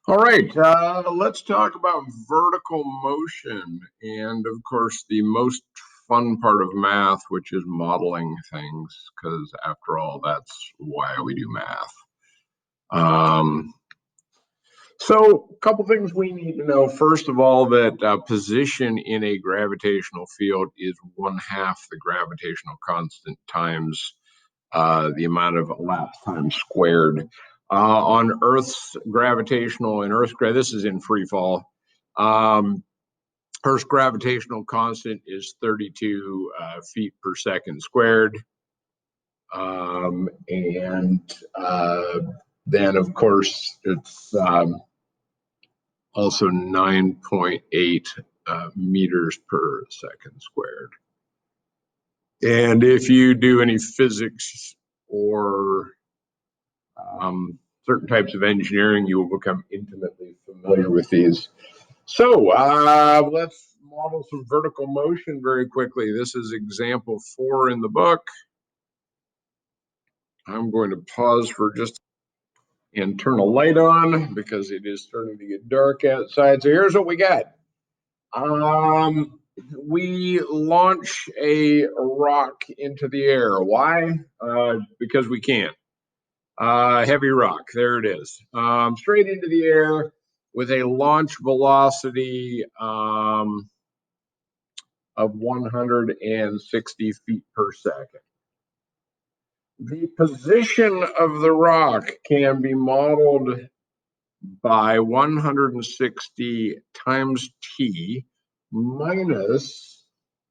All right, let's talk about vertical motion and, of course, the most fun part of math, which is modeling things, because after all, that's why we do math. So a couple things we need to know. First of all, that position in a gravitational field is 1/2 the gravitational constant times the amount of elapsed time squared. On Earth's gravitational and this is in free fall. Earth's gravitational constant is 32 feet per second squared. And then, of course, it's also 9.8 meters per second squared. And if you do any physics or certain types of engineering, you will become intimately familiar with these. So let's model some vertical motion very quickly. This is example 4 in the book. I'm going to pause for just and turn a light on because it is starting to get dark outside. So here's what we got. We launch a rock into the air. Why? Because we can. Heavy rock, there it is. Straight into the air with a launch velocity of 160 feet per second. The position of the rock can be modeled by 160 times t minus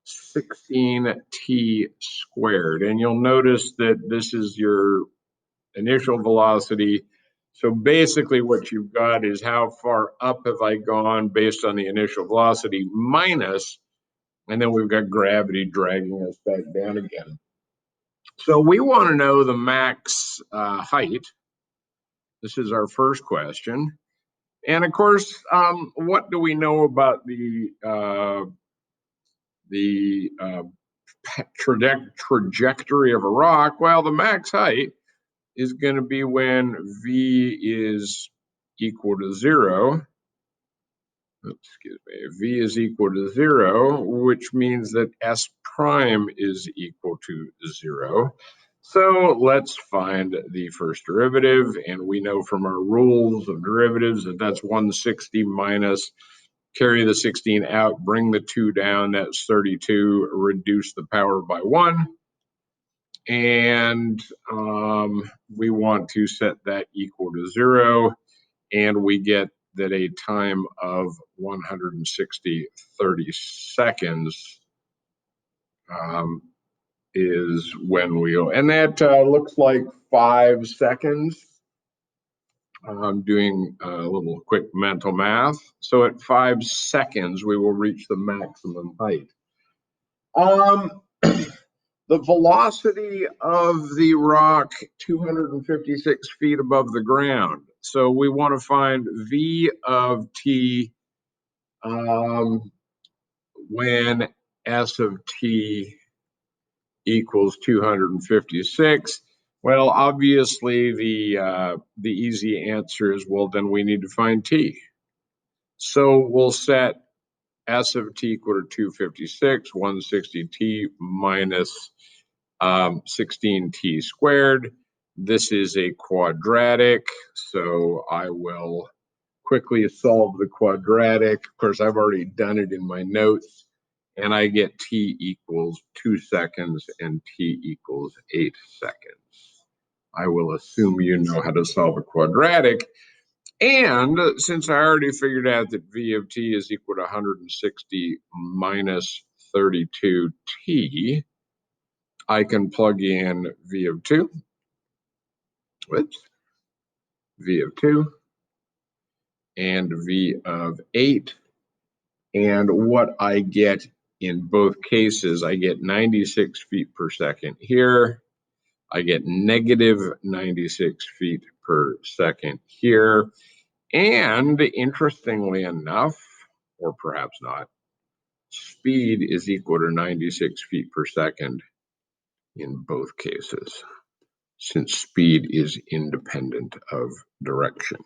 16t squared. And you'll notice that this is your initial velocity. So basically what you've got is how far up have I gone based on the initial velocity minus, and then we've got gravity dragging us back down again. So we want to know the max height. This is our first question. And of course, what do we know about the trajectory of a rock? Well, the max height is going to be when v is equal to 0. Excuse me, v is equal to 0, which means that s prime is equal to 0. So let's find the first derivative, and we know from our rules of derivatives that that's 160 minus, carry the 16 out, bring the 2 down, that's 32, reduce the power by 1. And we want to set that equal to 0, and we get that a time of 160 30 seconds is when we'll, and that looks like 5 seconds. I'm doing a little quick mental math. So at 5 seconds, we will reach the maximum height. The velocity of the rock, 256 feet above the ground. So we want to find v of t when s of t equals 256. Well, obviously the easy answer is, well, then we need to find t. So we'll set s of t equal to 256, 160t minus 16t squared. This is a quadratic, so I will quickly solve the quadratic. Of course, I've already done it in my notes, and I get t equals 2 seconds and t equals 8 seconds. I will assume you know how to solve a quadratic. And since I already figured out that v of t is equal to 160 minus 32t, I can plug in v of 2, v of 2, and v of 8. And what I get in both cases, I get 96 feet per second here. I get negative 96 feet per second here. And interestingly enough, or perhaps not, speed is equal to 96 feet per second in both cases, since speed is independent of direction.